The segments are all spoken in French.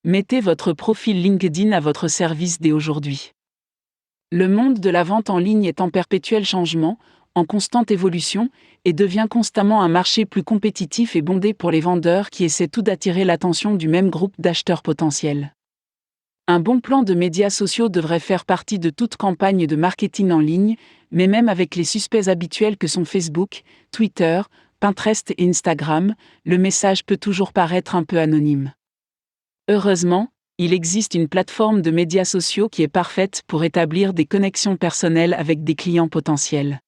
Mettez votre profil LinkedIn à votre service dès aujourd'hui. Le monde de la vente en ligne est en perpétuel changement, en constante évolution, et devient constamment un marché plus compétitif et bondé pour les vendeurs qui essaient tout d'attirer l'attention du même groupe d'acheteurs potentiels. Un bon plan de médias sociaux devrait faire partie de toute campagne de marketing en ligne, mais même avec les suspects habituels que sont Facebook, Twitter, Pinterest et Instagram, le message peut toujours paraître un peu anonyme. Heureusement, il existe une plateforme de médias sociaux qui est parfaite pour établir des connexions personnelles avec des clients potentiels.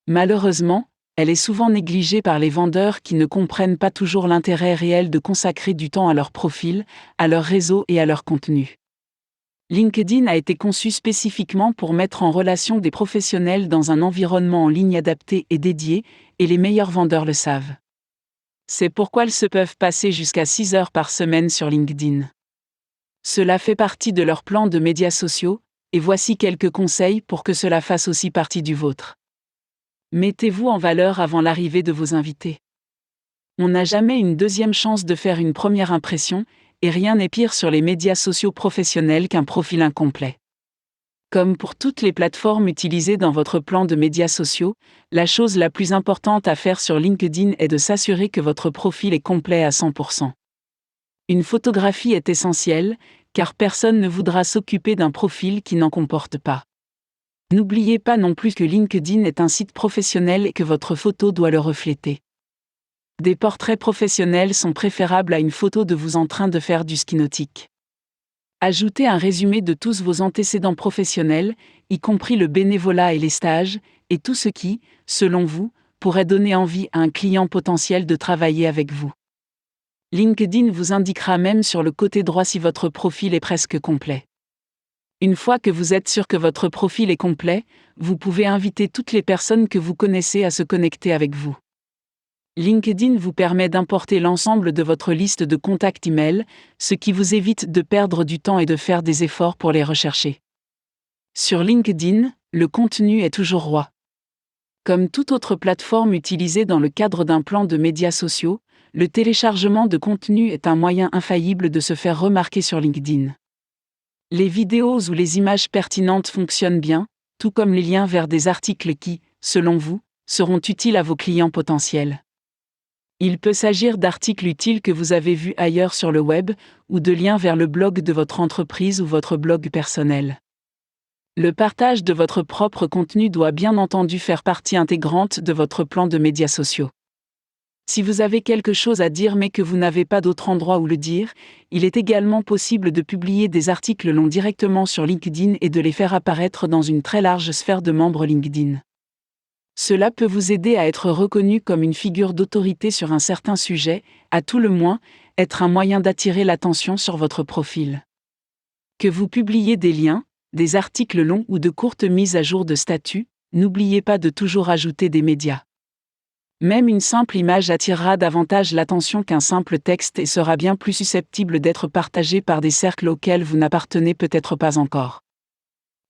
Malheureusement, elle est souvent négligée par les vendeurs qui ne comprennent pas toujours l'intérêt réel de consacrer du temps à leur profil, à leur réseau et à leur contenu. LinkedIn a été conçu spécifiquement pour mettre en relation des professionnels dans un environnement en ligne adapté et dédié, et les meilleurs vendeurs le savent. C'est pourquoi ils se peuvent passer jusqu'à 6 heures par semaine sur LinkedIn. Cela fait partie de leur plan de médias sociaux, et voici quelques conseils pour que cela fasse aussi partie du vôtre. Mettez-vous en valeur avant l'arrivée de vos invités. On n'a jamais une deuxième chance de faire une première impression, et rien n'est pire sur les médias sociaux professionnels qu'un profil incomplet. Comme pour toutes les plateformes utilisées dans votre plan de médias sociaux, la chose la plus importante à faire sur LinkedIn est de s'assurer que votre profil est complet à 100%. Une photographie est essentielle, car personne ne voudra s'occuper d'un profil qui n'en comporte pas. N'oubliez pas non plus que LinkedIn est un site professionnel et que votre photo doit le refléter. Des portraits professionnels sont préférables à une photo de vous en train de faire du ski nautique. Ajoutez un résumé de tous vos antécédents professionnels, y compris le bénévolat et les stages, et tout ce qui, selon vous, pourrait donner envie à un client potentiel de travailler avec vous. LinkedIn vous indiquera même sur le côté droit si votre profil est presque complet. Une fois que vous êtes sûr que votre profil est complet, vous pouvez inviter toutes les personnes que vous connaissez à se connecter avec vous. LinkedIn vous permet d'importer l'ensemble de votre liste de contacts email, ce qui vous évite de perdre du temps et de faire des efforts pour les rechercher. Sur LinkedIn, le contenu est toujours roi. Comme toute autre plateforme utilisée dans le cadre d'un plan de médias sociaux, le téléchargement de contenu est un moyen infaillible de se faire remarquer sur LinkedIn. Les vidéos ou les images pertinentes fonctionnent bien, tout comme les liens vers des articles qui, selon vous, seront utiles à vos clients potentiels. Il peut s'agir d'articles utiles que vous avez vus ailleurs sur le web, ou de liens vers le blog de votre entreprise ou votre blog personnel. Le partage de votre propre contenu doit bien entendu faire partie intégrante de votre plan de médias sociaux. Si vous avez quelque chose à dire mais que vous n'avez pas d'autre endroit où le dire, il est également possible de publier des articles longs directement sur LinkedIn et de les faire apparaître dans une très large sphère de membres LinkedIn. Cela peut vous aider à être reconnu comme une figure d'autorité sur un certain sujet, à tout le moins, être un moyen d'attirer l'attention sur votre profil. Que vous publiez des liens, des articles longs ou de courtes mises à jour de statut, n'oubliez pas de toujours ajouter des médias. Même une simple image attirera davantage l'attention qu'un simple texte et sera bien plus susceptible d'être partagé par des cercles auxquels vous n'appartenez peut-être pas encore.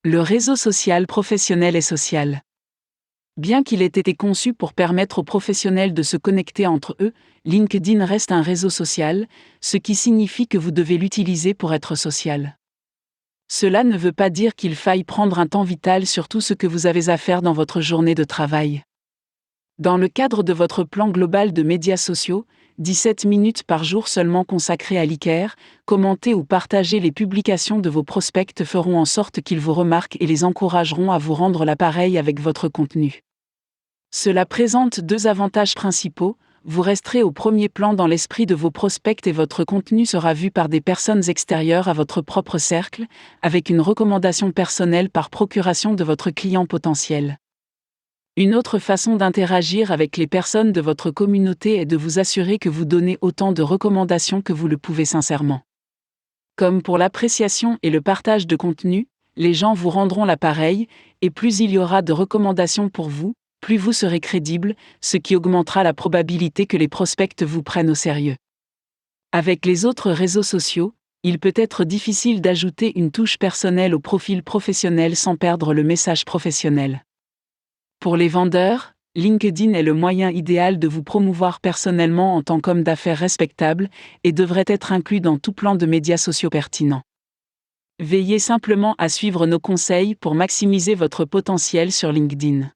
Le réseau social professionnel et social. Bien qu'il ait été conçu pour permettre aux professionnels de se connecter entre eux, LinkedIn reste un réseau social, ce qui signifie que vous devez l'utiliser pour être social. Cela ne veut pas dire qu'il faille prendre un temps vital sur tout ce que vous avez à faire dans votre journée de travail. Dans le cadre de votre plan global de médias sociaux, 17 minutes par jour seulement consacrées à liker, commenter ou partager les publications de vos prospects feront en sorte qu'ils vous remarquent et les encourageront à vous rendre l'appareil avec votre contenu. Cela présente deux avantages principaux: vous resterez au premier plan dans l'esprit de vos prospects et votre contenu sera vu par des personnes extérieures à votre propre cercle, avec une recommandation personnelle par procuration de votre client potentiel. Une autre façon d'interagir avec les personnes de votre communauté est de vous assurer que vous donnez autant de recommandations que vous le pouvez sincèrement. Comme pour l'appréciation et le partage de contenu, les gens vous rendront l'appareil, et plus il y aura de recommandations pour vous, plus vous serez crédible, ce qui augmentera la probabilité que les prospects vous prennent au sérieux. Avec les autres réseaux sociaux, il peut être difficile d'ajouter une touche personnelle au profil professionnel sans perdre le message professionnel. Pour les vendeurs, LinkedIn est le moyen idéal de vous promouvoir personnellement en tant qu'homme d'affaires respectable et devrait être inclus dans tout plan de médias sociaux pertinent. Veillez simplement à suivre nos conseils pour maximiser votre potentiel sur LinkedIn.